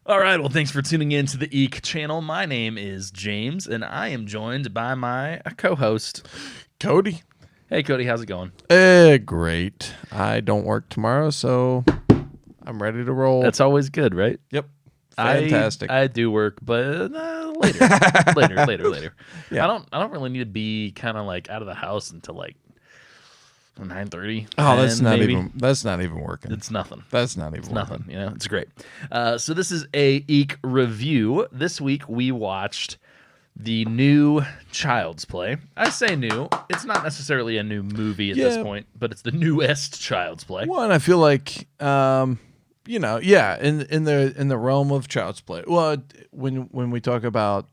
All right, well, thanks for tuning in to the Eek channel. My name is James, and I am joined by my co-host, Cody. Hey, Cody, how's it going? Great. I don't work tomorrow, so I'm ready to roll. That's always good, right? Yep. Fantastic. I do work, but later, later. Yeah. I don't really need to be kind of like out of the house until like 9:30. Oh, that's not maybe. even working. It's nothing. That's not even It's working. nothing. It's great. So this is a Eek review. This week we watched the new Child's Play. I say new. It's not necessarily a new movie at this point, but it's the newest Child's Play. One, I feel like, in the realm of Child's Play. Well, when we talk about,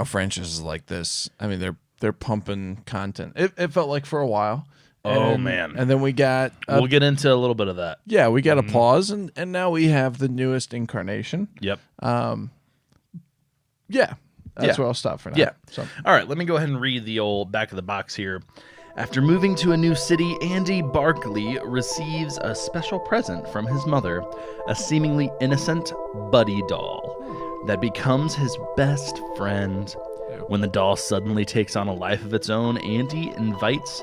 franchises like this, I mean they're pumping content. It felt like for a while. Oh, man. And then we got We'll get into a little bit of that. Yeah, we got a pause, and now we have the newest incarnation. Yep. That's where I'll stop for now. Yeah. So. All right, let me go ahead and read the old back of the box here. After moving to a new city, Andy Barkley receives a special present from his mother, a seemingly innocent Buddy doll that becomes his best friend. When the doll suddenly takes on a life of its own, Andy invites...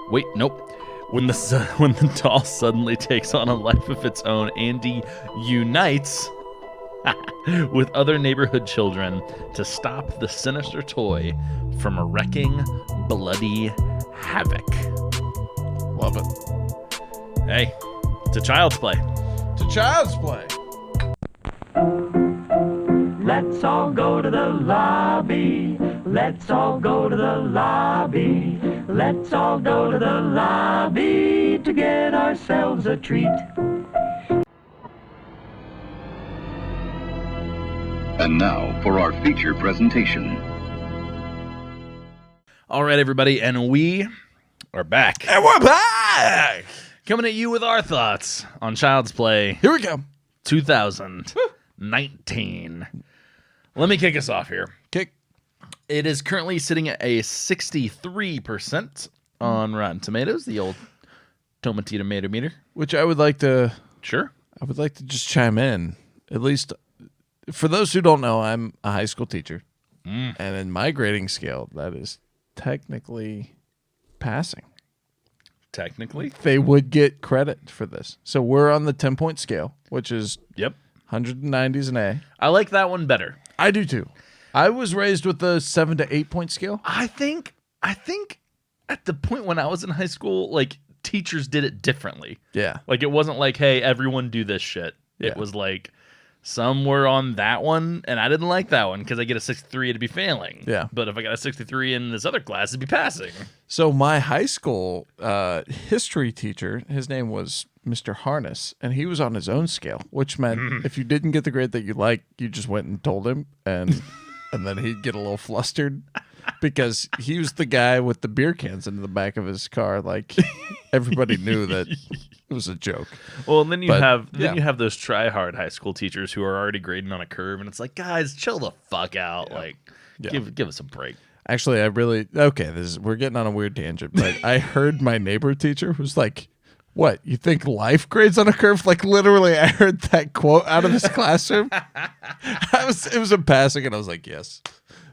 Wait, nope. When the doll suddenly takes on a life of its own, Andy unites with other neighborhood children to stop the sinister toy from wreaking bloody havoc. Love it. Hey, it's a Child's Play. To Child's Play. Let's all go to the lobby. Let's all go to the lobby. Let's all go to the lobby to get ourselves a treat. And now for our feature presentation. All right, everybody, and we are back. And we're back. Coming at you with our thoughts on Child's Play Here we go. 2019. Let me kick us off here. Kick. It is currently sitting at a 63% on Rotten Tomatoes, the old Nuggetometer meter. Which I would like to just chime in. At least for those who don't know, I'm a high school teacher. And in my grading scale, that is technically passing. Technically. They would get credit for this. So we're on the 10-point scale, which is Yep. 190s an A. I like that one better. I do too. I was raised with the 7 to 8 point scale. I think at the point when I was in high school, like, teachers did it differently. Yeah. Like, it wasn't like, hey, everyone do this shit. It Yeah. was like, some were on that one, and I didn't like that one because I get a 63, it'd be failing. Yeah. But if I got a 63 in this other class, it'd be passing. So my high school history teacher, his name was Mr. Harness, and he was on his own scale, which meant if you didn't get the grade that you liked, you just went and told him, and then he'd get a little flustered because he was the guy with the beer cans in the back of his car. Like, everybody knew that it was a joke. Well, and then you have yeah. those try-hard high school teachers who are already grading on a curve, and it's like, guys, chill the fuck out. Yeah. Like, Yeah. give us a break. Actually, we're getting on a weird tangent, but I heard my neighbor teacher was like, "What, you think life grades on a curve?" Like, literally, I heard that quote out of his classroom. It was in passing, and I was like, "Yes,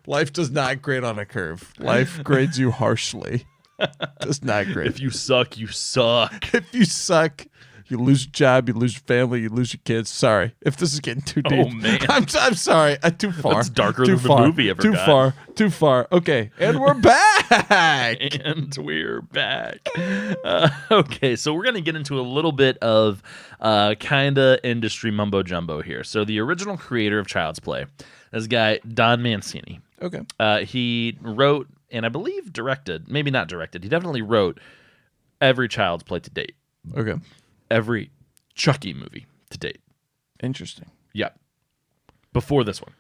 life does not grade on a curve. Life grades you harshly. Does not grade. If you suck, you suck. If you suck, you lose your job, you lose your family, you lose your kids. Sorry, if this is getting too deep. Oh, man. I'm sorry. Too far. That's darker too than the far, movie ever Too got. far. Okay, and we're back. And we're back. Okay, so we're going to get into a little bit of kind of industry mumbo jumbo here. So the original creator of Child's Play, this guy, Don Mancini. Okay. He wrote, and I believe directed, maybe not directed, he definitely wrote every Child's Play to date. Okay. Every Chucky movie to date. Interesting. Yeah. Before this one.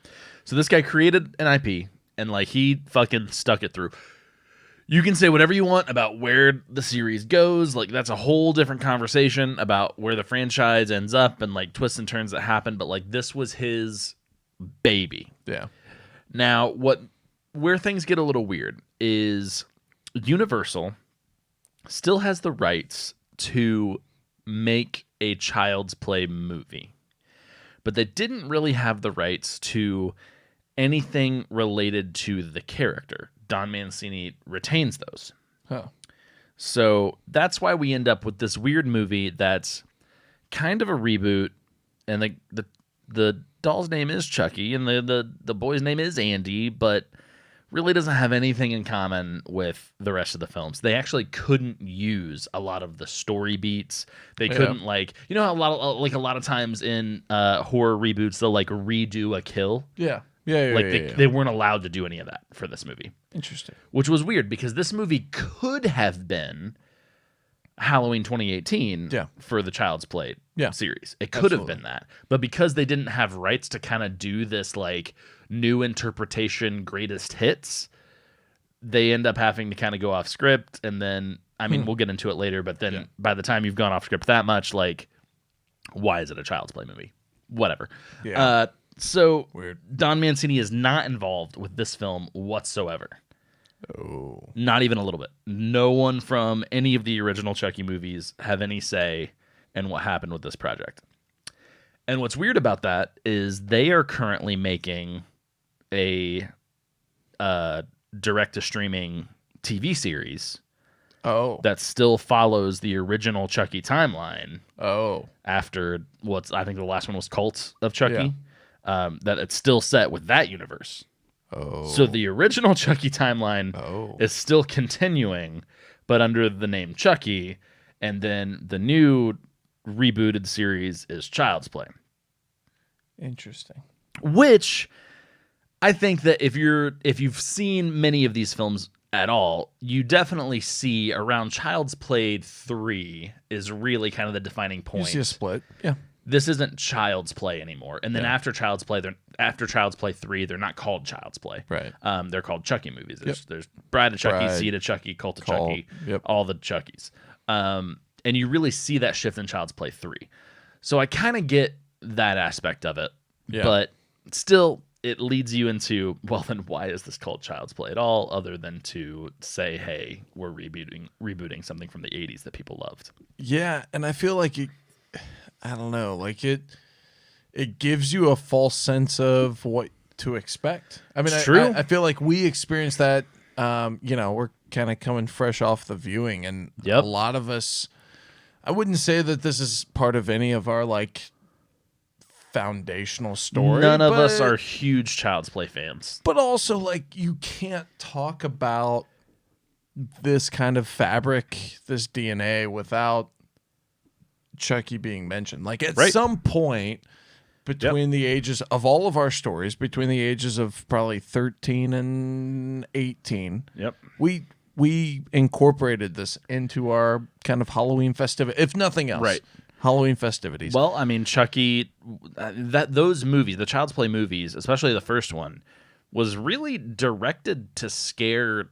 So this guy created an IP, and like he fucking stuck it through. You can say whatever you want about where the series goes. Like, that's a whole different conversation about where the franchise ends up and like twists and turns that happen. But like, this was his baby. Yeah. Now, where things get a little weird is Universal still has the rights to make a Child's Play movie. but they didn't really have the rights to anything related to the character. Don Mancini retains those. Huh. So that's why we end up with this weird movie that's kind of a reboot, and the doll's name is Chucky, and the boy's name is Andy, but really doesn't have anything in common with the rest of the films. They actually couldn't use a lot of the story beats. They couldn't how a lot of times in horror reboots they'll like redo a kill. Yeah. They weren't allowed to do any of that for this movie. Interesting. Which was weird because this movie could have been Halloween 2018 for the Child's Play series. It could have been that. But because they didn't have rights to kind of do this like new interpretation greatest hits, they end up having to kind of go off script. And then, I mean, we'll get into it later, but then by the time you've gone off script that much, like, why is it a Child's Play movie? Whatever. Yeah. So Weird. Don Mancini is not involved with this film whatsoever. Oh. Not even a little bit. No one from any of the original Chucky movies have any say in what happened with this project. And what's weird about that is they are currently making a direct-to-streaming TV series that still follows the original Chucky timeline. After I think the last one was Cult of Chucky. That it's still set with that universe. So the original Chucky timeline is still continuing, but under the name Chucky, and then the new rebooted series is Child's Play. Interesting. Which I think that if you've seen many of these films at all, you definitely see around Child's Play 3 is really kind of the defining point. You see a split. Yeah. This isn't Child's Play anymore. And then after Child's Play 3, they're not called Child's Play. Right. They're called Chucky movies. There's Bride of Chucky, Seed of Chucky, Cult of Chucky, all the Chuckies. And you really see that shift in Child's Play 3. So I kind of get that aspect of it. Yeah. But still, it leads you into, well, then why is this called Child's Play at all, other than to say, hey, we're rebooting something from the 80s that people loved. Yeah, and I feel like I don't know, like it gives you a false sense of what to expect. I mean, true. I feel like we experienced that. We're kind of coming fresh off the viewing, and a lot of us. I wouldn't say that this is part of any of our like foundational story. None of us are huge Child's Play fans. But also, like, you can't talk about this kind of fabric, this DNA, without Chucky being mentioned. Like, at some point between the ages of all of our stories, between the ages of probably 13 and 18, we incorporated this into our kind of Halloween festivity, if nothing else. Right. Halloween festivities. Well, I mean, Chucky, those movies, the Child's Play movies, especially the first one, was really directed to scare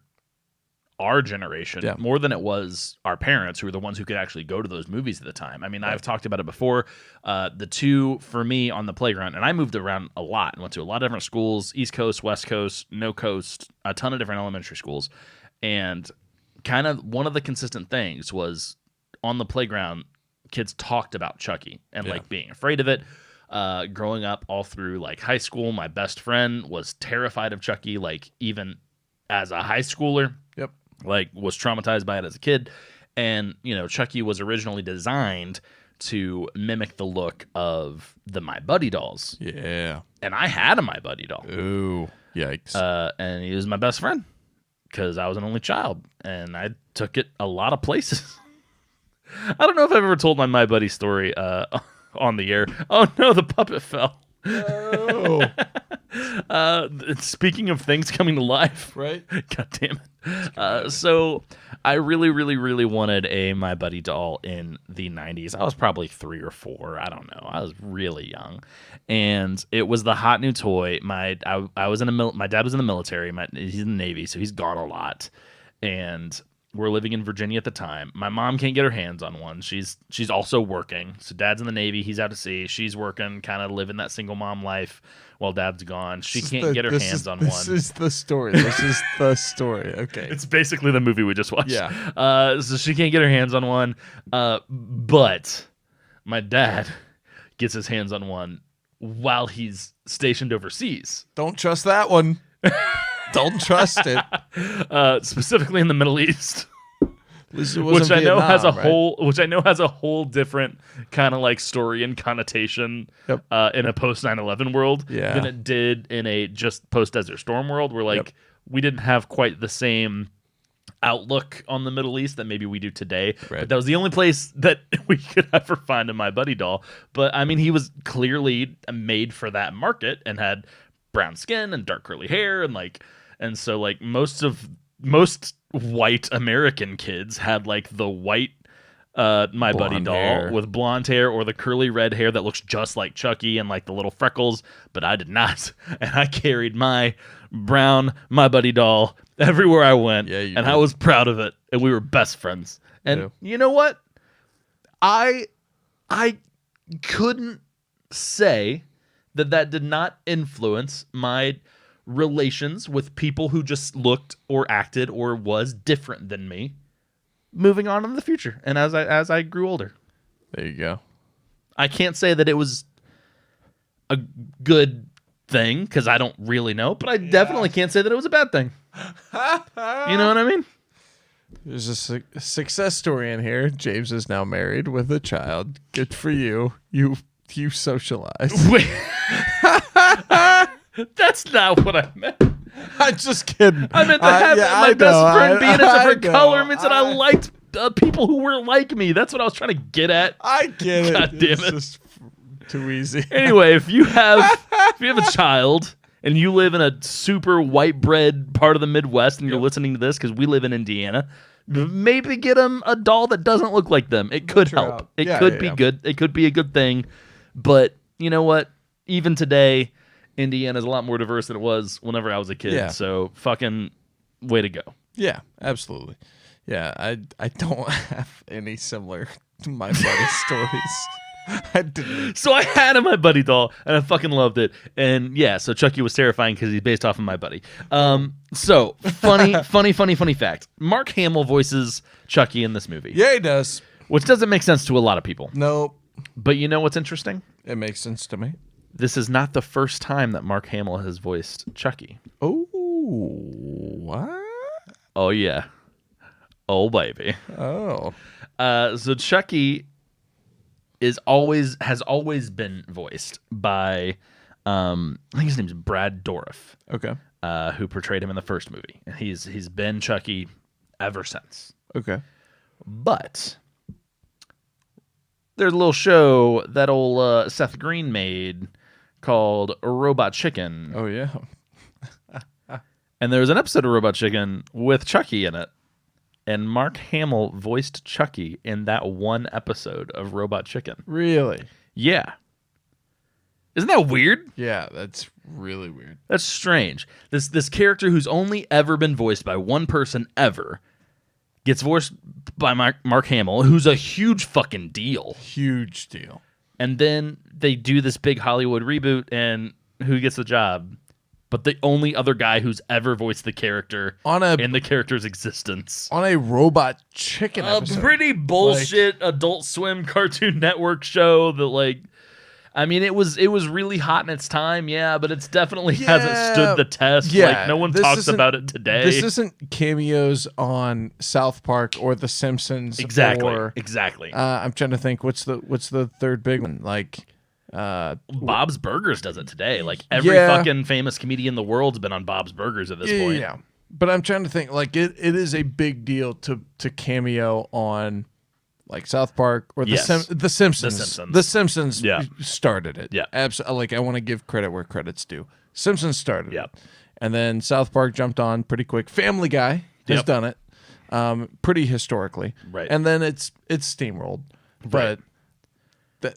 our generation more than it was our parents, who were the ones who could actually go to those movies at the time. I mean, I've talked about it before. The two, for me, on the playground, and I moved around a lot and went to a lot of different schools, East Coast, West Coast, no coast, a ton of different elementary schools. And kind of one of the consistent things was on the playground, kids talked about Chucky and like being afraid of it. Growing up all through like high school, my best friend was terrified of Chucky, like even as a high schooler. Like was traumatized by it as a kid. And, Chucky was originally designed to mimic the look of the My Buddy dolls. Yeah. And I had a My Buddy doll. Ooh, yikes. And he was my best friend because I was an only child and I took it a lot of places. I don't know if I've ever told my Buddy story on the air. Oh no, the puppet fell. Oh. Speaking of things coming to life, right? God damn it. So I really, really, really wanted a My Buddy doll in the 90s. I was probably 3 or 4. I don't know. I was really young. And it was the hot new toy. My dad was in the military. He's in the Navy, so he's gone a lot. And we're living in Virginia at the time. My mom can't get her hands on one. She's also working. So dad's in the Navy. He's out to sea. She's working, kind of living that single mom life while dad's gone. She can't get her hands on one. This is the story. This is the story. Okay. It's basically the movie we just watched. Yeah. So she can't get her hands on one. But my dad gets his hands on one while he's stationed overseas. Don't trust that one. Don't trust it. Specifically in the Middle East. Which I know has a whole different kind of like story and connotation in a post 9/11 world than it did in a just post Desert Storm world, where like we didn't have quite the same outlook on the Middle East that maybe we do today. Right. But that was the only place that we could ever find a My Buddy doll. But I mean, he was clearly made for that market and had brown skin and dark curly hair and so like most white American kids had like the white My Buddy doll hair with blonde hair or the curly red hair that looks just like Chucky and like the little freckles, but I did not. And I carried my brown My Buddy doll everywhere I went, and I was proud of it, and we were best friends. And you know what? I couldn't say that did not influence my relations with people who just looked or acted or was different than me moving on in the future and as I grew older. There you go. I can't say that it was a good thing because I don't really know, but I definitely can't say that it was a bad thing. You know what I mean? There's a success story in here. James is now married with a child. Good for you. You socialize. Wait. That's not what I meant. I'm just kidding. I meant that my best friend being a different color means that I liked people who were like me. That's what I was trying to get at. I get it. God damn it. It's just too easy. Anyway, if you have a child and you live in a super white bread part of the Midwest and you're listening to this because we live in Indiana, maybe get them a doll that doesn't look like them. It could help. It could be good. It could be a good thing. But you know what? Even today, Indiana is a lot more diverse than it was whenever I was a kid. Yeah. So fucking way to go. Yeah, absolutely. Yeah, I don't have any similar to My Buddy stories. I didn't. So I had a My Buddy doll, and I fucking loved it. And yeah, so Chucky was terrifying because he's based off of My Buddy. So funny fact. Mark Hamill voices Chucky in this movie. Yeah, he does. Which doesn't make sense to a lot of people. Nope. But you know what's interesting? It makes sense to me. This is not the first time that Mark Hamill has voiced Chucky. Oh, what? Oh, yeah. Oh, baby. Oh. So Chucky has always been voiced by, I think his name's Brad Dourif. Okay. Who portrayed him in the first movie. He's been Chucky ever since. Okay. But there's a little show that old Seth Green made called Robot Chicken. Oh, yeah. And there was an episode of Robot Chicken with Chucky in it. And Mark Hamill voiced Chucky in that one episode of Robot Chicken. Really? Yeah. Isn't that weird? Yeah, that's really weird. That's strange. This character who's only ever been voiced by one person ever gets voiced by Mark Hamill, who's a huge fucking deal. Huge deal. And then they do this big Hollywood reboot, and who gets the job? But the only other guy who's ever voiced the character in the character's existence. On a Robot Chicken episode. A pretty bullshit Adult Swim Cartoon Network show that, like, I mean, it was really hot in its time, yeah, but it's definitely hasn't stood the test. Yeah, like, no one talks about it today. This isn't cameos on South Park or The Simpsons. Exactly. I'm trying to think. What's the third big one? Like, Bob's Burgers does it today. Like, every fucking famous comedian in the world's been on Bob's Burgers at this point. Yeah, but I'm trying to think. Like, it is a big deal to cameo on, like, South Park or The Simpsons. The Simpsons started it. Yeah. Absolutely. Like, I want to give credit where credit's due. Simpsons started it. And then South Park jumped on pretty quick. Family Guy has done it pretty historically. Right. And then it's steamrolled. But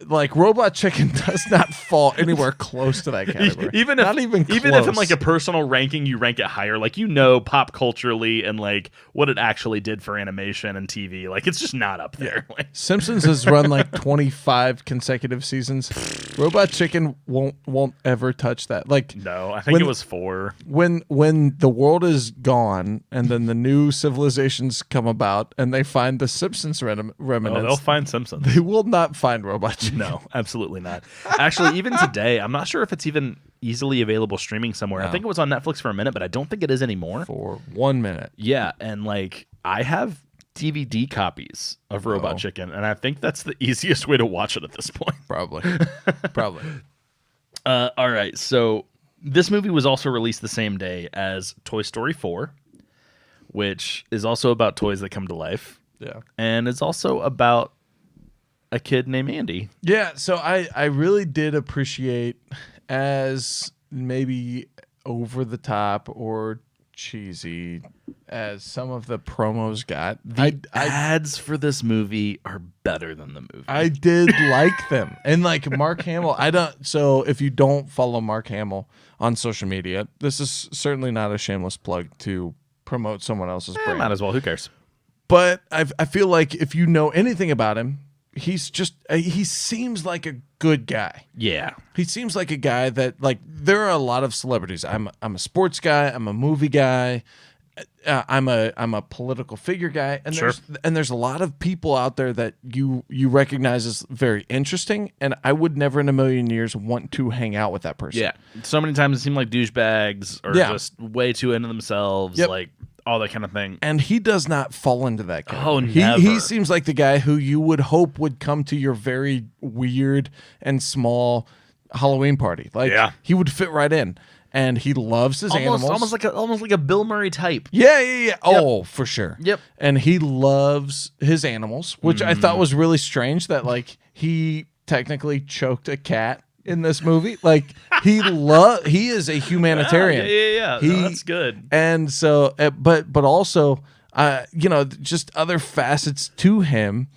like, Robot Chicken does not fall anywhere close to that category. Even if in like a personal ranking you rank it higher, like, you know, pop culturally and like what it actually did for animation and TV, like, it's just not up there. Like, Simpsons has run like 25 consecutive seasons. Robot Chicken won't ever touch that. Like, no, I think it was 4. When the world is gone and then the new civilizations come about and they find the Simpsons remnants, they'll find Simpsons. They will not find Robot watching. No, absolutely not. Actually, even today, I'm not sure if it's even easily available streaming somewhere. I think it was on Netflix for a minute, but I don't think it is anymore. For 1 minute. Yeah, and like I have DVD copies of Robot Chicken, and I think that's the easiest way to watch it at this point. Probably. Probably. All right, so this movie was also released the same day as Toy Story 4, which is also about toys that come to life. Yeah. And it's also about a kid named Andy. Yeah, so I really did appreciate, as maybe over the top or cheesy as some of the promos got. The ads for this movie are better than the movie. I did like them. And like Mark Hamill, so if you don't follow Mark Hamill on social media, this is certainly not a shameless plug to promote someone else's brand. Might as well. Who cares? But I feel like if you know anything about him, he's just he seems like a good guy. Yeah. He seems like a guy that, like, there are a lot of celebrities. I'm a sports guy. I'm a movie guy. I'm a political figure guy. And there's a lot of people out there that you recognize as very interesting. And I would never in a million years want to hang out with that person. Yeah. So many times it seemed like douchebags or just way too into themselves. Yep. Like all that kind of thing. And he does not fall into that category. Oh, never. He seems like the guy who you would hope would come to your very weird and small Halloween party. Like, he would fit right in. And he loves his animals. Almost like a Bill Murray type. Yeah. Oh, for sure. Yep. And he loves his animals, which I thought was really strange that, like, he technically choked a cat in this movie. Like, he is a humanitarian. Yeah. No, that's good. And so, but also, just other facets to him.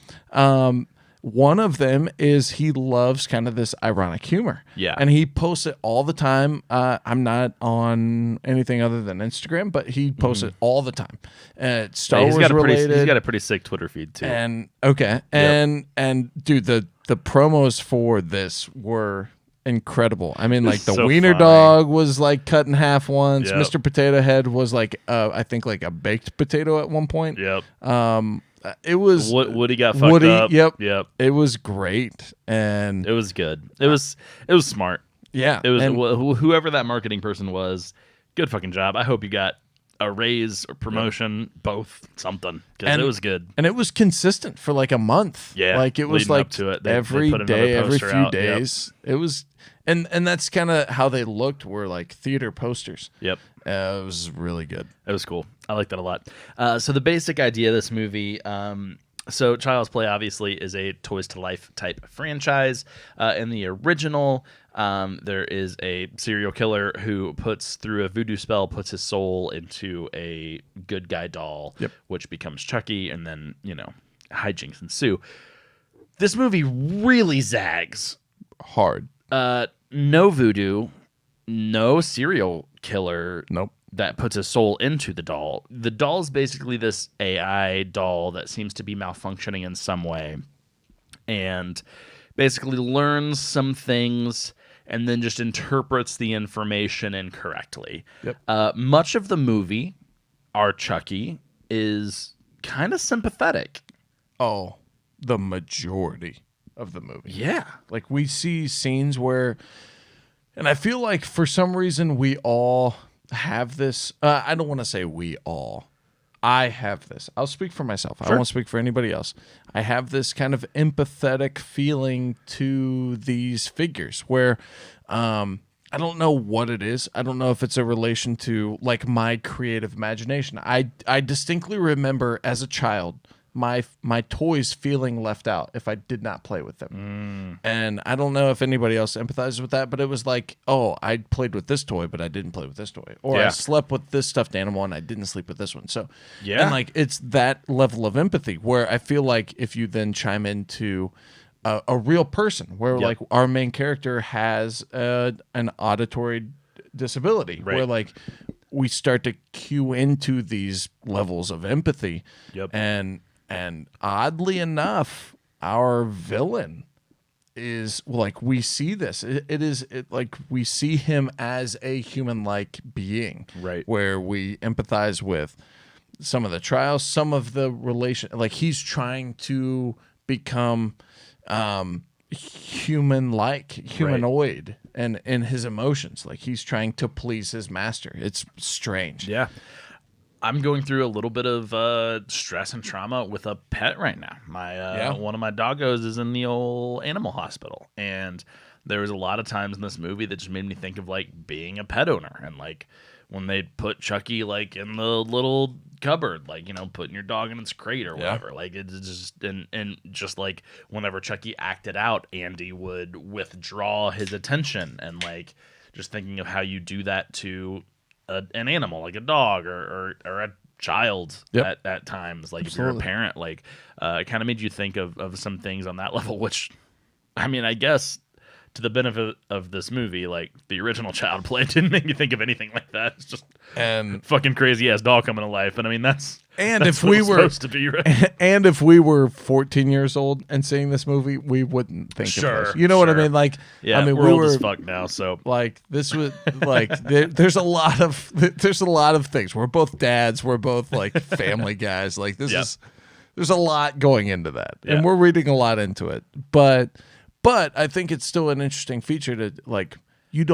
One of them is he loves kind of this ironic humor. Yeah. And he posts it all the time. I'm not on anything other than Instagram, but he posts it all the time. Star Wars related. He's got a pretty sick Twitter feed too. And and dude, the promos for this were incredible. I mean, like the so wiener funny. dog was like cut in half once. Yep. Mr. Potato Head was like I think like a baked potato at one point. Yep. It was Woody got fucked up. Yep. It was great, and it was good. It was smart. Yeah. It was whoever that marketing person was. Good fucking job. I hope you got a raise or promotion, both something, because it was good. And it was consistent for like a month. Yeah, like it was leading like up to it. Every put another day, every poster few out. days. It was, and that's kind of how they looked. Were like theater posters. Yep. It was really good. It was cool. I like that a lot. So the basic idea of this movie, so Child's Play obviously is a Toys to Life type franchise. In the original, there is a serial killer who through a voodoo spell, puts his soul into a good guy doll, which becomes Chucky, and then, hijinks ensue. This movie really zags. Hard. No voodoo, no serial killer. Nope. That puts a soul into the doll. The doll is basically this AI doll that seems to be malfunctioning in some way, and basically learns some things and then just interprets the information incorrectly. Yep. Much of the movie, our Chucky is kind of sympathetic. Oh, the majority of the movie. Yeah. Like we see scenes where, and I feel like for some reason we all have this. I don't want to say we all. I have this. I'll speak for myself. I won't speak for anybody else. I have this kind of empathetic feeling to these figures where I don't know what it is. I don't know if it's a relation to like my creative imagination. I distinctly remember as a child my toys feeling left out if I did not play with them. And I don't know if anybody else empathizes with that, but it was like, oh, I played with this toy, but I didn't play with this toy. Or I slept with this stuffed animal and I didn't sleep with this one. So, and like, it's that level of empathy where I feel like if you then chime into a real person where like our main character has an auditory disability where like we start to cue into these levels of empathy. And oddly enough, our villain is like we see this. Like we see him as a human-like being, right? Where we empathize with some of the trials, some of the relation. Like he's trying to become, humanoid, and in his emotions, like he's trying to please his master. It's strange. Yeah. I'm going through a little bit of stress and trauma with a pet right now. One of my doggos is in the old animal hospital, and there was a lot of times in this movie that just made me think of like being a pet owner, and like when they put Chucky like in the little cupboard, like, you know, putting your dog in its crate or whatever. Like it's just and just like whenever Chucky acted out, Andy would withdraw his attention, and like just thinking of how you do that to an animal like a dog or a child at times, like if you're a parent, like it kind of made you think of some things on that level, which I mean, I guess to the benefit of this movie, like the original Child Play didn't make me think of anything like that. It's just fucking crazy ass doll coming to life, and I mean that's if what we it's were supposed to be, right? and if we were 14 years old and seeing this movie, we wouldn't think of this. You know what I mean? Like, yeah, I mean, we're old as fuck now, so like this was like there's a lot of things. We're both dads. We're both like family guys. Like this is there's a lot going into that, and we're reading a lot into it. But I think it's still an interesting feature to like you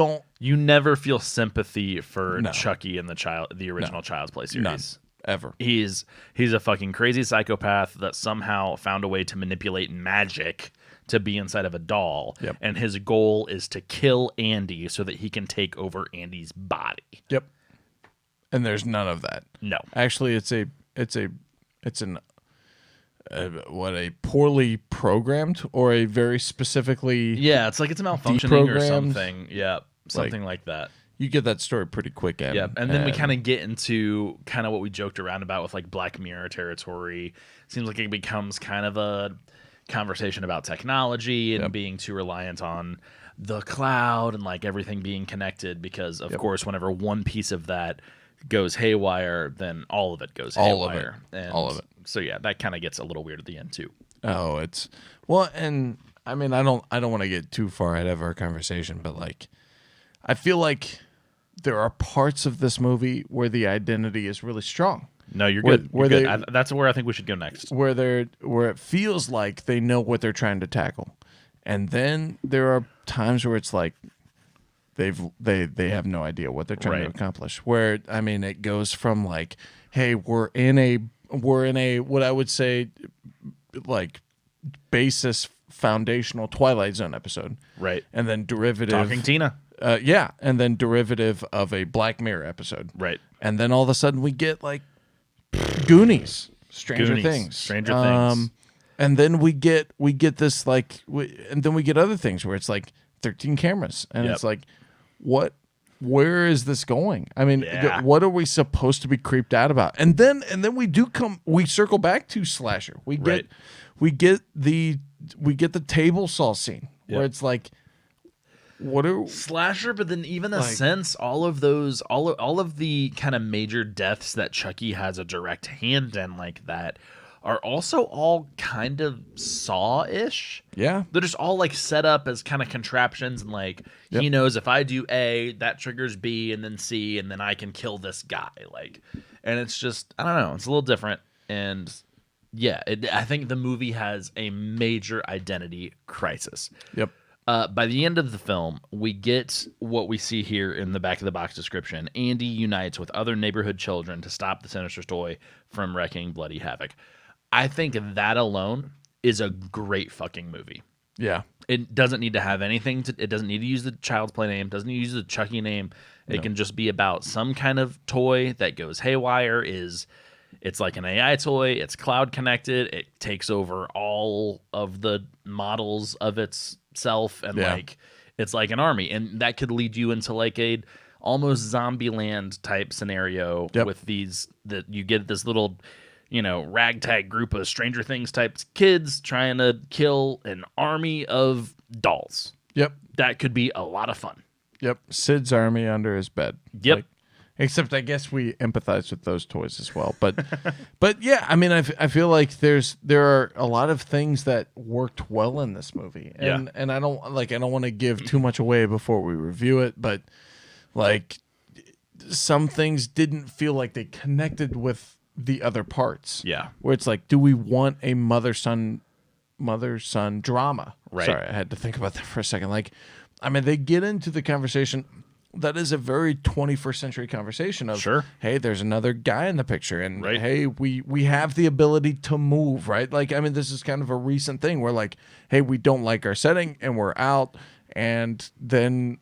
never feel sympathy for Chucky in the original Child's Play series. None. Ever. He's a fucking crazy psychopath that somehow found a way to manipulate magic to be inside of a doll. Yep. And his goal is to kill Andy so that he can take over Andy's body. Yep. And there's none of that. No. Actually, it's a poorly programmed or a very specifically it's like it's malfunctioning or something. Yeah, something like that. You get that story pretty quick. And then we kind of get into kind of what we joked around about with like Black Mirror territory. Seems like it becomes kind of a conversation about technology and being too reliant on the cloud and like everything being connected, because of course whenever one piece of that goes haywire, then all of it goes haywire. All of it. So yeah, that kind of gets a little weird at the end too. Oh, it's well, and I mean, I don't want to get too far ahead of our conversation, but like, I feel like there are parts of this movie where the identity is really strong. No, you're good. You're good. That's where I think we should go next. Where it feels like they know what they're trying to tackle, and then there are times where it's like they have no idea what they're trying to accomplish. Where I mean, it goes from like, hey, we're in a what I would say like basis foundational Twilight Zone episode, right? And then derivative Talking Tina. And then derivative of a Black Mirror episode. Right. And then all of a sudden we get like Goonies, Stranger Things. And then we get this like, and then we get other things where it's like 13 cameras. And it's like, where is this going? I mean, what are we supposed to be creeped out about? And then we circle back to slasher. We get the table saw scene where it's like, slasher, but then even a sense all of the kind of major deaths that Chucky has a direct hand in like that are also all kind of Saw-ish. Yeah. They're just all like set up as kind of contraptions, and like he knows if I do A, that triggers B and then C, and then I can kill this guy. Like, and it's just, I don't know, it's a little different. And yeah, I think the movie has a major identity crisis. Yep. By the end of the film, we get what we see here in the back of the box description. Andy unites with other neighborhood children to stop the sinister toy from wreaking bloody havoc. I think that alone is a great fucking movie. Yeah. It doesn't need to have anything it doesn't need to use the Child's Play name, doesn't need to use the Chucky name. It can just be about some kind of toy that goes haywire. It's like an AI toy. It's cloud connected. It takes over all of the models of itself, and like it's like an army, and that could lead you into like a almost Zombieland type scenario with these that you get this little, you know, ragtag group of Stranger Things type kids trying to kill an army of dolls. Yep, that could be a lot of fun. Yep, Sid's army under his bed. Yep. Like, except I guess we empathize with those toys as well. But but yeah, I mean, I feel like there are a lot of things that worked well in this movie. And I don't want to give too much away before we review it, but like some things didn't feel like they connected with the other parts. Yeah. Where it's like, do we want a mother-son mother-son drama. Right. Sorry, I had to think about that for a second. Like, I mean, they get into the conversation that is a very 21st century conversation of, Sure. hey, there's another guy in the picture, and Right. hey, we have the ability to move, right? Like, I mean, this is kind of a recent thing where, like, hey, we don't like our setting and we're out, and then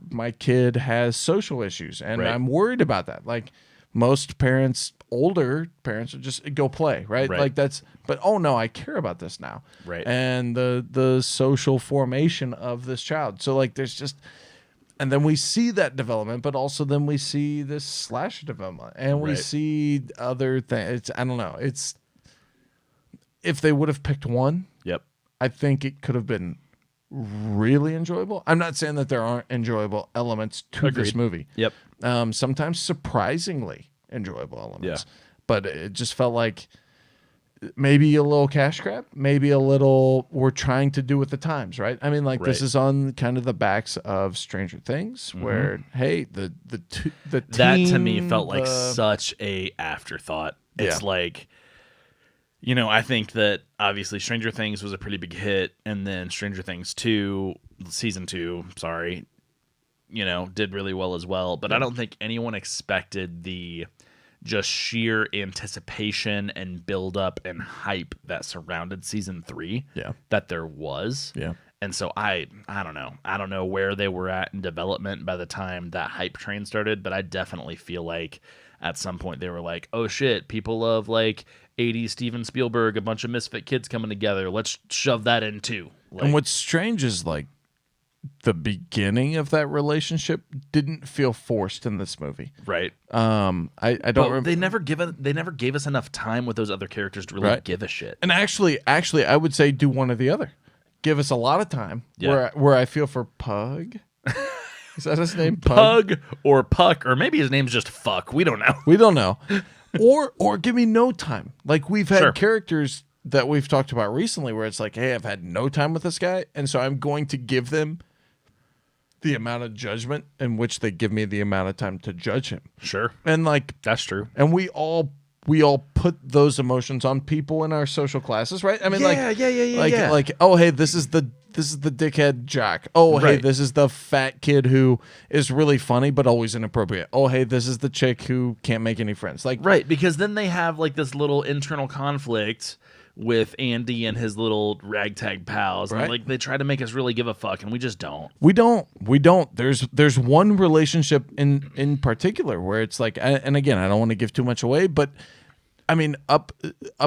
my kid has social issues, and Right. I'm worried about that. Like, most parents, older parents, would just go play, right? Right. Like that's, but oh no, I care about this now, Right. and the social formation of this child. So like, there's just. And then we see that development, but also then we see this slasher development, and we Right. see other things. I don't know. It's if they would have picked one, Yep. I think it could have been really enjoyable. I'm not saying that there aren't enjoyable elements to this Agreed. movie. Yep. Sometimes surprisingly enjoyable elements. Yeah. But it just felt like maybe a little cash grab, maybe a little we're trying to do with the times, right? I mean, like this Right. is on kind of the backs of Stranger Things, where hey, the That to me teen, felt like the- such a afterthought. It's Yeah. like, I think that obviously Stranger Things was a pretty big hit, and then Stranger Things 2, season 2, sorry, did really well as well. But I don't think anyone expected the just sheer anticipation and build up and hype that surrounded season 3 Yeah. that there was. Yeah. And so I don't know. I don't know where they were at in development by the time that hype train started, but I definitely feel like at some point they were like, oh shit, people love like 80s Steven Spielberg, a bunch of misfit kids coming together. Let's shove that in too. Like, And what's strange is like the beginning of that relationship didn't feel forced in this movie. right. I don't But remember. they never gave us enough time with those other characters to really Right. give a shit. And actually, I would say do one or the other. Give us a lot of time. Yeah. Where I feel for Pug. Is that his name? Pug or Puck, or maybe his name's just Fuck. We don't know. We don't know. Or give me no time. Like we've had Sure. characters that we've talked about recently where it's like, hey, I've had no time with this guy, and so I'm going to give them the amount of judgment in which they give me the amount of time to judge him. Sure. And like, That's true. and we all put those emotions on people in our social classes, right? I mean, Yeah. like, oh, hey, this is the dickhead jock. Oh, hey, Right. this is the fat kid who is really funny but always inappropriate. Oh, hey, this is the chick who can't make any friends. Like, Right, because then they have like this little internal conflict with Andy and his little ragtag pals. And Right. like they try to make us really give a fuck, and we just don't. we don't. There's one relationship in particular where it's like, and again, I don't want to give too much away, but I mean, up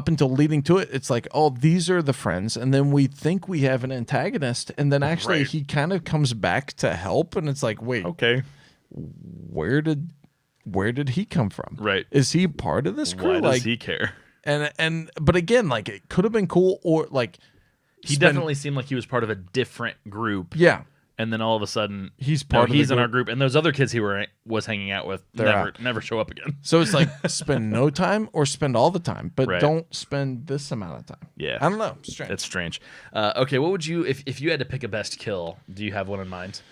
until leading to it, it's like, oh, these are the friends, and then we think we have an antagonist, and then actually Right. he kind of comes back to help, and it's like, wait, Okay. where did he come from? Right. Is he part of this crew? Why like, does he care? and but again, like it could have been cool, or like He spend- definitely seemed like he was part of a different group. yeah. And then all of a sudden, He's part of he's the in our group. group, and those other kids he was hanging out with They're never show up again. So it's like spend no time or spend all the time, but Right. don't spend this amount of time. Yeah. I don't know. Strange. It's strange. Okay, what would you if you had to pick a best kill? Do you have one in mind?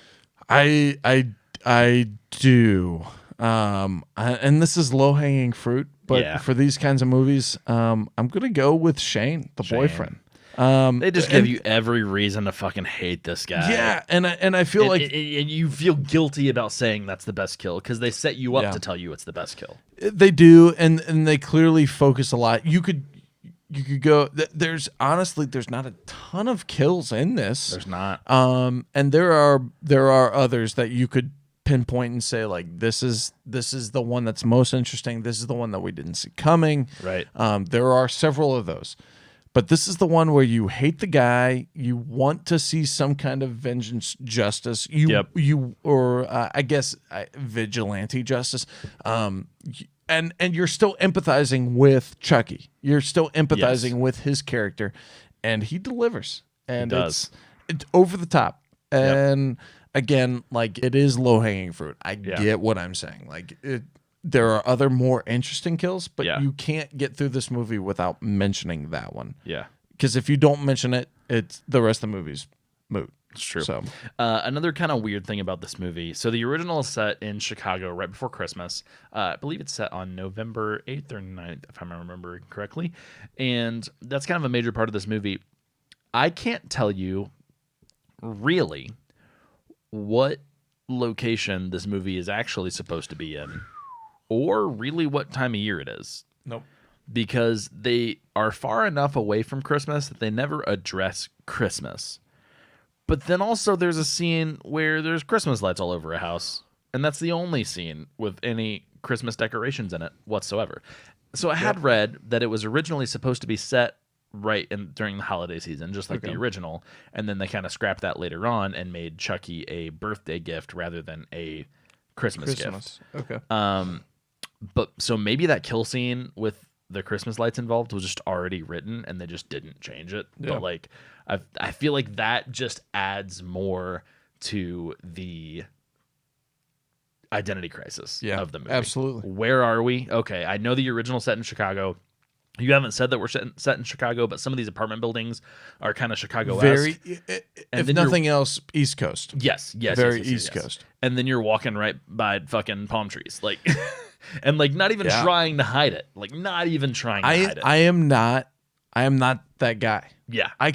I do. And this is low hanging fruit, but Yeah. for these kinds of movies, I'm gonna go with Shane, the boyfriend. They just give you every reason to fucking hate this guy. Yeah, and I feel And, like and you feel guilty about saying that's the best kill because they set you up Yeah. to tell you it's the best kill. they do, and they clearly focus a lot. You could go. There's not a ton of kills in this. There's not. And there are others that you could pinpoint and say like this is the one that's most interesting. This is the one that we didn't see coming. Right. There are several of those, but this is the one where you hate the guy. You want to see some kind of vengeance, justice. Yep. I guess vigilante justice. And you're still empathizing with Chucky. You're still empathizing Yes. with his character, and he delivers. And He does. it's over the top. And again, like it is low hanging fruit. I get what I'm saying. Like there are other more interesting kills, but Yeah. you can't get through this movie without mentioning that one. Yeah. Because if you don't mention it, it's the rest of the movie's moot. It's true. So Another kind of weird thing about this movie. So the original is set in Chicago right before Christmas. I believe it's set on November 8th or 9th, if I'm remembering correctly. And that's kind of a major part of this movie. I can't tell you really what location this movie is actually supposed to be in, or really what time of year it is. Nope. Because they are far enough away from Christmas that they never address Christmas. But then also there's a scene where there's Christmas lights all over a house, and that's the only scene with any Christmas decorations in it whatsoever. So I had read that it was originally supposed to be set right during the holiday season, just like the original, and then they kind of scrapped that later on and made Chucky a birthday gift rather than a Christmas gift. Okay. But so maybe that kill scene with the Christmas lights involved was just already written and they just didn't change it. Yeah. But like I feel like that just adds more to the identity crisis of the movie. Absolutely. Where are we? Okay, I know the original set in Chicago. You haven't said that we're set in Chicago, but some of these apartment buildings are kind of Chicago-esque. Very, And if nothing else, East Coast. Yes. Very yes, East yes. Coast. And then you're walking right by fucking palm trees, like, and like not even trying to hide it, like not even trying to hide it. I am not that guy. Yeah, I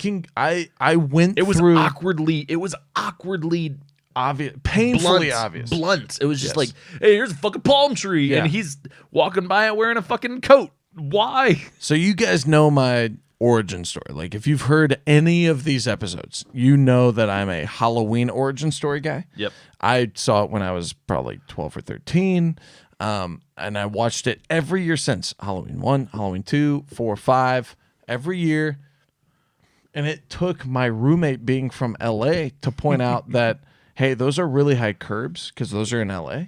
went it was through awkwardly obvious, painfully blunt, obvious. Blunt. It was just like, hey, here's a fucking palm tree, and he's walking by it wearing a fucking coat. Why? So you guys know my origin story. Like if you've heard any of these episodes, you know that I'm a Halloween origin story guy. Yep. I saw it when I was probably 12 or 13. And I watched it every year since. Halloween 1, Halloween 2, 4, 5, every year. And it took my roommate being from LA to point out that, hey, those are really high curbs because those are in LA.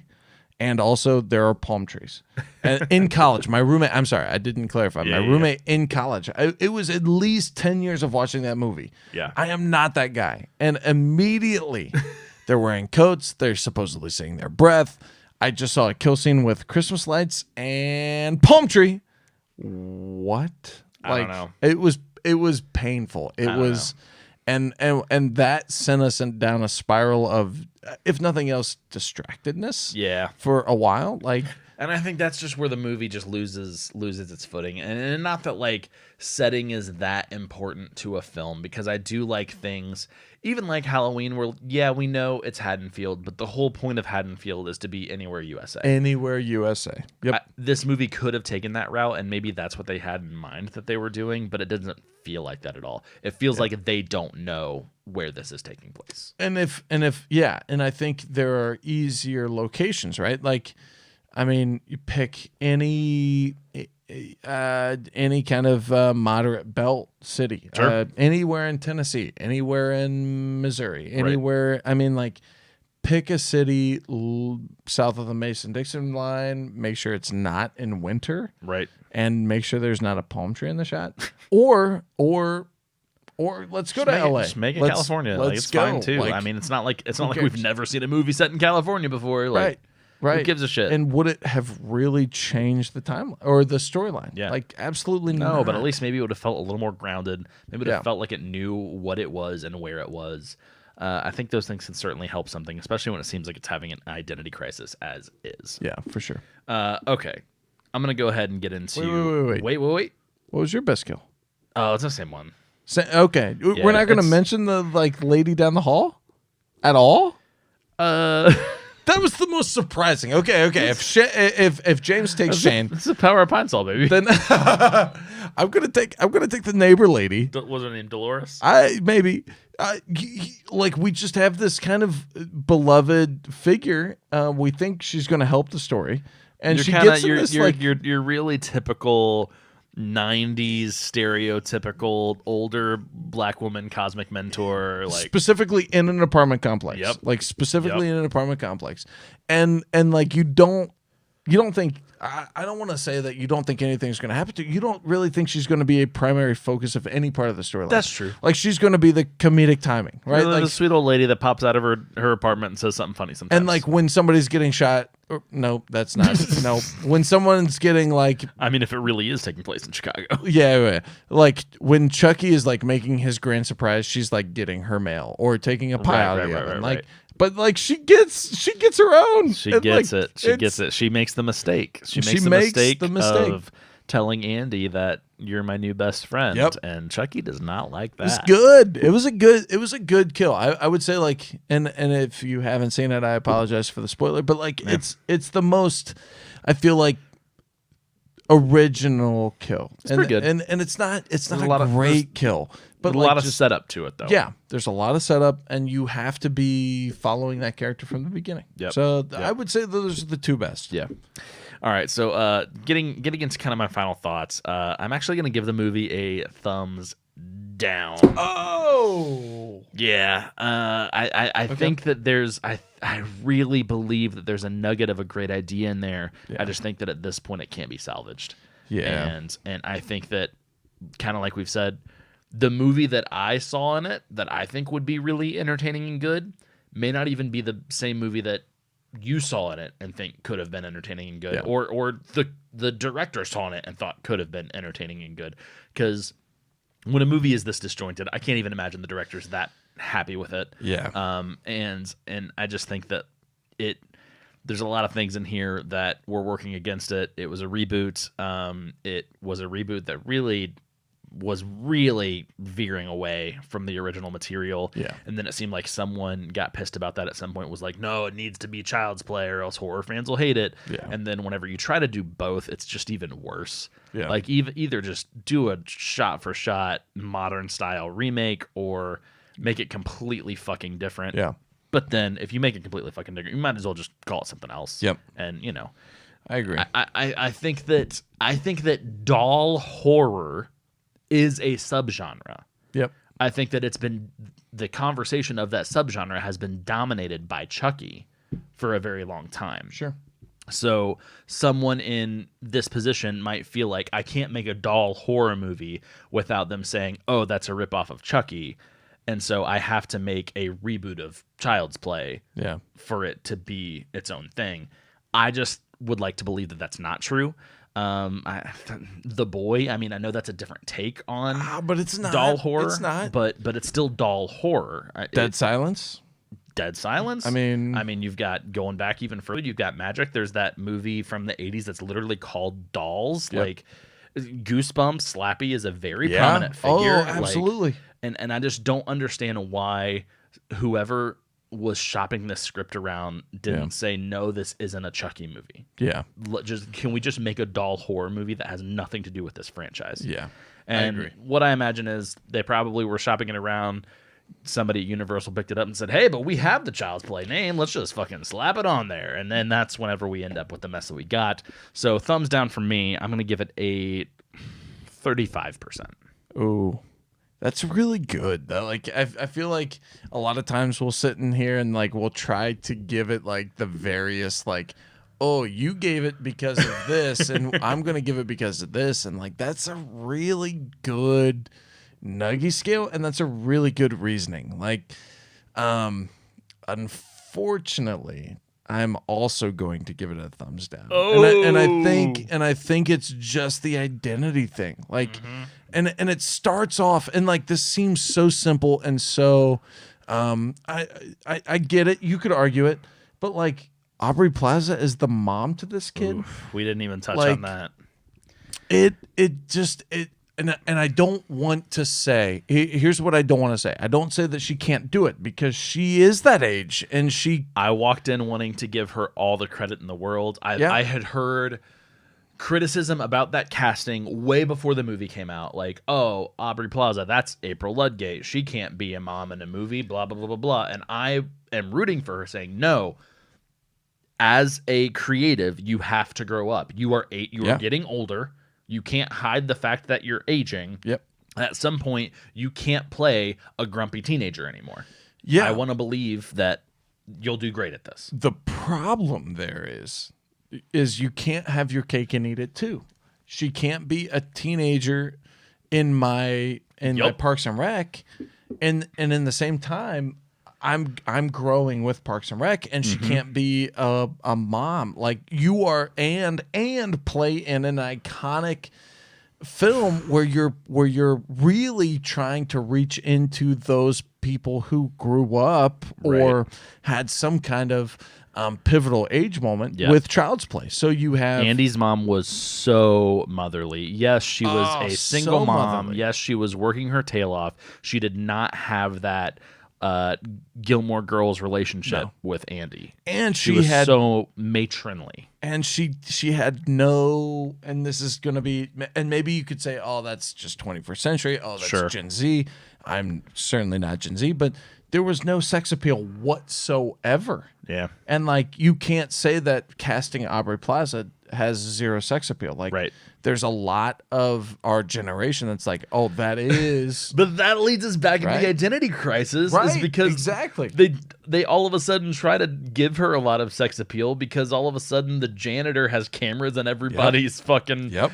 And also there are palm trees. And in college, my roommate, I'm sorry, I didn't clarify. My roommate in college, it was at least 10 years of watching that movie. Yeah. I am not that guy. And immediately they're wearing coats. They're supposedly saying their breath. I just saw a kill scene with Christmas lights and palm tree. What? I don't know. It was painful. It was, and that sent us down a spiral of, if nothing else, distractedness. Yeah. For a while, like. And I think that's just where the movie just loses its footing. And not that like setting is that important to a film, because I do like things, even like Halloween, where we know it's Haddonfield, but the whole point of Haddonfield is to be anywhere USA. Anywhere USA. Yep. This movie could have taken that route, and maybe that's what they had in mind that they were doing, but it doesn't feel like that at all. It feels like they don't know where this is taking place. And I think there are easier locations, right? Like, I mean, you pick any kind of moderate belt city, Sure. Anywhere in Tennessee, anywhere in Missouri, anywhere. Right. I mean, like, pick a city south of the Mason-Dixon line. Make sure it's not in winter, right? And make sure there's not a palm tree in the shot. or let's go to LA. Just make it California. Like, it's fine too. Like, I mean, it's not like we've never seen a movie set in California before. Like, right. Who gives a shit? And would it have really changed the timeline or the storyline? Yeah. Like, absolutely no. not. But at least maybe it would have felt a little more grounded. Maybe it would have felt like it knew what it was and where it was. I think those things can certainly help something, especially when it seems like it's having an identity crisis as is. Yeah, for sure. Okay. I'm going to go ahead and get into... Wait. Wait. What was your best kill? Oh, it's the same one. Okay. We're not going to mention the lady down the hall at all? That was the most surprising. Okay. If James takes Shane, it's the power of Pine Sol, baby. Then I'm gonna take the neighbor lady. Was her name Dolores? Maybe. Like, we just have this kind of beloved figure. We think she's gonna help the story, and you're really typical 90s stereotypical older black woman cosmic mentor, like specifically in an apartment complex. Yep. Like specifically in an apartment complex. And like you don't think, I don't want to say that you don't think anything's going to happen to you. You don't really think she's going to be a primary focus of any part of the storyline. That's true. Like, she's going to be the comedic timing, right? Really, like the sweet old lady that pops out of her apartment and says something funny sometimes. And like when somebody's getting shot, no, that's not. No, when someone's getting like, I mean, if it really is taking place in Chicago, yeah. Like when Chucky is like making his grand surprise, she's like getting her mail or taking a pie out of the oven, like. But like she gets her own. She gets it. She makes the mistake. She makes the mistake of telling Andy that you're my new best friend. Yep. And Chucky does not like that. It was good. It was a good kill. I would say, like, and if you haven't seen it, I apologize for the spoiler, but like it's the most, I feel like, original kill. It's pretty good. And it's not a great kill. But a like lot of setup to it, though. Yeah, there's a lot of setup, and you have to be following that character from the beginning. Yep. So Yep. I would say those are the two best. Yeah. All right. So getting into kind of my final thoughts, I'm actually going to give the movie a thumbs down. Oh. Yeah. I think that I really believe that there's a nugget of a great idea in there. Yeah. I just think that at this point it can't be salvaged. Yeah. And I think that, kind of like we've said, the movie that I saw in it that I think would be really entertaining and good may not even be the same movie that you saw in it and think could have been entertaining and good, Yeah. or the director saw in it and thought could have been entertaining and good. Because when a movie is this disjointed, I can't even imagine the director's that happy with it. Yeah. And I just think that there's a lot of things in here that were working against it. It was a reboot. It was a reboot that was really veering away from the original material. Yeah. And then it seemed like someone got pissed about that at some point, was like, no, it needs to be Child's Play or else horror fans will hate it. Yeah. And then whenever you try to do both, it's just even worse. Yeah. Like either just do a shot for shot modern style remake or make it completely fucking different. Yeah. But then if you make it completely fucking different, you might as well just call it something else. Yep. And I agree. I think that doll horror is a subgenre. Yep. I think that the conversation of that subgenre has been dominated by Chucky for a very long time. Sure. So someone in this position might feel like, I can't make a doll horror movie without them saying, oh, that's a ripoff of Chucky. And so I have to make a reboot of Child's Play Yeah. for it to be its own thing. I just would like to believe that that's not true. The Boy, I mean, I know that's a different take on but it's not doll horror. It's not. But it's still doll horror. Dead Silence. Dead Silence. I mean, you've got, going back even further, you've got Magic. There's that movie from the 80s that's literally called Dolls. Yep. Like Goosebumps, Slappy is a very prominent figure. Oh, absolutely. And I just don't understand why whoever was shopping this script around didn't say, no, this isn't a Chucky movie. Yeah. Can we just make a doll horror movie that has nothing to do with this franchise? Yeah. And I agree. what I imagine is they probably were shopping it around. Somebody at Universal picked it up and said, hey, but we have the Child's Play name. Let's just fucking slap it on there. And then that's whenever we end up with the mess that we got. So thumbs down from me. I'm going to give it a 35%. Ooh. That's really good though. Like I feel like a lot of times we'll sit in here and like we'll try to give it like the various like, oh, you gave it because of this and I'm gonna give it because of this, and like that's a really good nuggy scale and that's a really good reasoning. Like unfortunately I'm also going to give it a thumbs down. Oh. And I think it's just the identity thing. Like and it starts off and like this seems so simple and so I get it. You could argue it, but like Aubrey Plaza is the mom to this kid. Oof, we didn't even touch Like, on that. And I don't want to say, here's what I don't want to say. I don't say that she can't do it because she is that age and I walked in wanting to give her all the credit in the world. I had heard criticism about that casting way before the movie came out. Like, oh, Aubrey Plaza, that's April Ludgate. She can't be a mom in a movie, blah, blah, blah, blah, blah. And I am rooting for her saying, no, as a creative, you have to grow up. You are getting older. You can't hide the fact that you're aging. Yep. At some point, you can't play a grumpy teenager anymore. Yeah. I want to believe that you'll do great at this. The problem there is you can't have your cake and eat it too. She can't be a teenager in my Parks and Rec, and in the same time, I'm growing with Parks and Rec, and she can't be a mom. Like you are, and play in an iconic film where you're really trying to reach into those people who grew up or had some kind of pivotal age moment Yeah. with Child's Play. So you have Andy's mom was so motherly. Yes, she was Oh, a single so mom. motherly. Yes, she was working her tail off. She did not have that Gilmore Girls relationship with Andy. and She she was had so matronly. and she had no, and this is going to be, and maybe you could say, oh, that's just 21st century. Oh, that's Sure. Gen Z. I'm certainly not Gen Z, but there was no sex appeal whatsoever. Yeah. And like, you can't say that casting Aubrey Plaza has zero sex appeal. Like, Right. there's a lot of our generation that's like, oh, that is But that leads us back into Right. the identity crisis, is Right, because exactly. they all of a sudden try to give her a lot of sex appeal because all of a sudden the janitor has cameras in everybody's fucking Yep.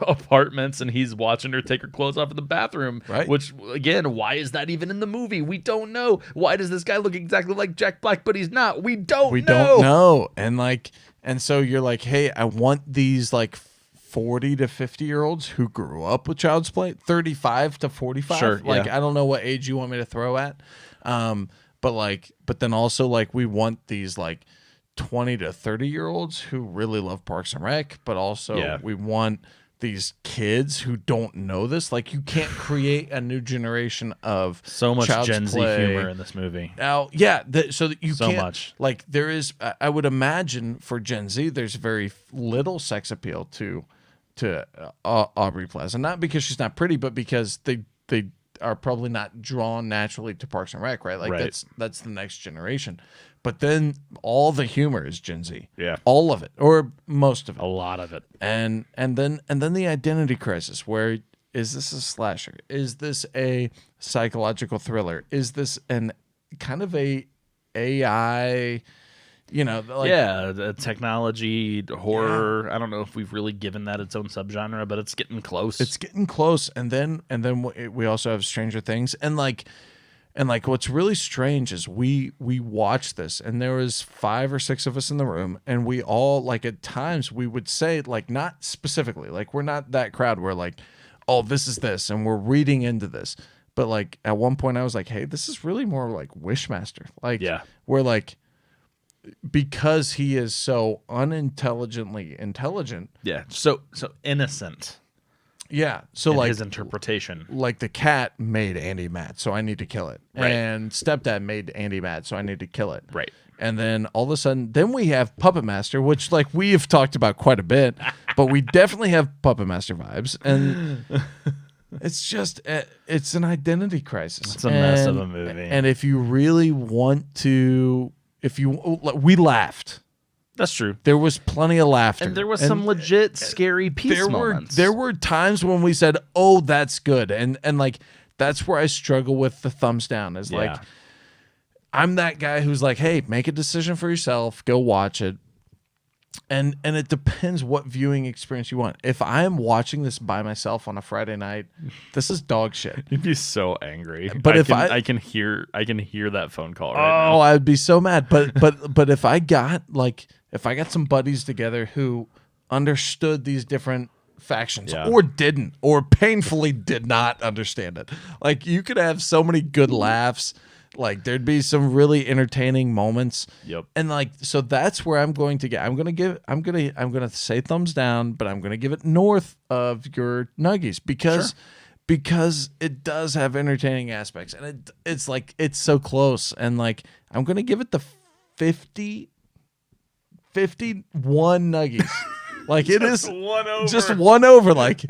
apartments, and he's watching her take her clothes off in the bathroom. Right. Which again, why is that even in the movie? We don't know. Why does this guy look exactly like Jack Black, but he's not? We don't know. And so you're like, hey, I want these like 40 to 50-year-olds who grew up with Child's Play, 35 to 45. Sure, Like, yeah. I don't know what age you want me to throw at. But then also like we want these like 20 to 30-year-olds who really love Parks and Rec, but also Yeah. we want these kids who don't know this. Like, you can't create a new generation of So much Child's Gen Z Play. humor in this movie. Now, yeah, so that you So can't, much. like, there is. I would imagine for Gen Z, there's very little sex appeal to Aubrey Plaza, not because she's not pretty, but because they are probably not drawn naturally to Parks and Rec, right? Like, Right. that's the next generation. But then all the humor is Gen Z, Yeah. all of it or most of it, A lot of it. and then the identity crisis, where is this a slasher? Is this a psychological thriller? Is this an kind of a AI, like, Yeah, the technology, horror. I don't know if we've really given that its own subgenre, but it's getting close. it's getting close. And then we also have Stranger Things, and what's really strange is we watched this, and there was 5 or 6 of us in the room, and we all, like, at times we would say, like, not specifically, like, we're not that crowd where like, oh, this is this, and we're reading into this, but like at one point I was like, hey, this is really more like Wishmaster. Like, Yeah. we're like, because he is so unintelligently intelligent. yeah, so innocent Yeah. So in like his interpretation. like the cat made Andy mad, so I need to kill it. Right. And stepdad made Andy mad, so I need to kill it. Right. And then all of a sudden, then we have Puppet Master, which like we have talked about quite a bit, but we definitely have Puppet Master vibes. And it's just, it's an identity crisis. It's a mess of a movie. And if you really want to, we laughed. That's true. There was plenty of laughter. And there was some legit scary peace moments. There were times when we said, "Oh, that's good," and like that's where I struggle with the thumbs down. Is like, Yeah. I'm that guy who's like, "Hey, make a decision for yourself. Go watch it." And it depends what viewing experience you want. If I'm watching this by myself on a Friday night, this is dog shit. You'd be so angry. But I can hear that phone call right Oh, now. I'd be so mad. But if I got some buddies together who understood these different factions, Yeah. or didn't, or painfully did not understand it, like, you could have so many good laughs. Like, there'd be some really entertaining moments. Yep. And like, so that's where I'm going to get. I'm gonna say thumbs down, but I'm gonna give it north of your Nuggies because it does have entertaining aspects, and it's like, it's so close. And like, I'm gonna give it the 51 Nuggies. Like, it is one over. just one over. Like,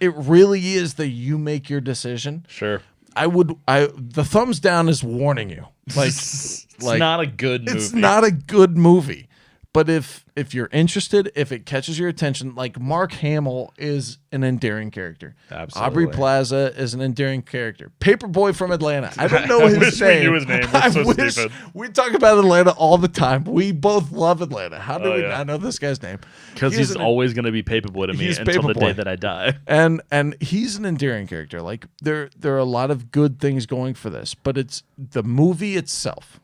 it really is the you make your decision. Sure. The thumbs down is warning you. Like, It's not a good movie. it's not a good movie. But if you're interested, if it catches your attention, like, Mark Hamill is an endearing character. Absolutely. Aubrey Plaza is an endearing character. Paperboy from Atlanta. I don't know his wish we name. knew his name. That's I so wish stupid. we talk about Atlanta all the time. We both love Atlanta. How do we yeah. not know this guy's name? Because He is he's an- always going to be Paperboy to me He's until the day Paperboy. that I die. And he's an endearing character. Like, there are a lot of good things going for this, but it's the movie itself,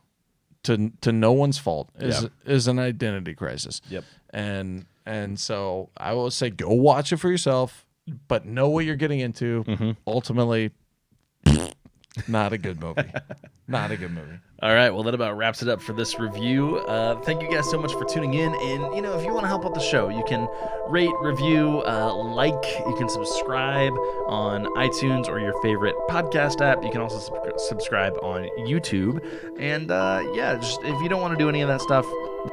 to no one's fault, is an identity crisis. Yep. And so I will say, go watch it for yourself, but know what you're getting into. Mm-hmm. Ultimately, Not a good movie. Not a good movie. All right, well, that about wraps it up for this review. Thank you guys so much for tuning in. And, if you want to help out the show, you can rate, review, you can subscribe on iTunes or your favorite podcast app. You can also subscribe on YouTube. And, just if you don't want to do any of that stuff,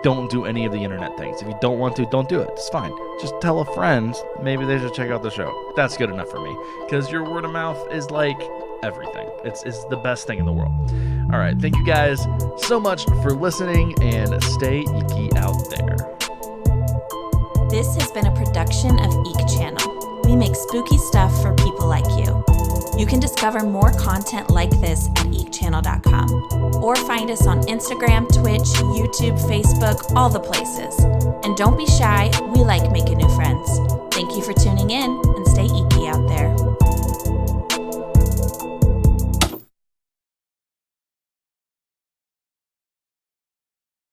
don't do any of the internet things. If you don't want to, don't do it. It's fine. Just tell a friend maybe they should check out the show. That's good enough for me. Because your word of mouth is like everything. It's the best thing in the world. All right. Thank you guys so much for listening, and stay eeky out there. This has been a production of Eek Channel. We make spooky stuff for people like you. You can discover more content like this at eekchannel.com or find us on Instagram, Twitch, YouTube, Facebook, all the places. And don't be shy, we like making new friends. Thank you for tuning in, and stay eeky out there.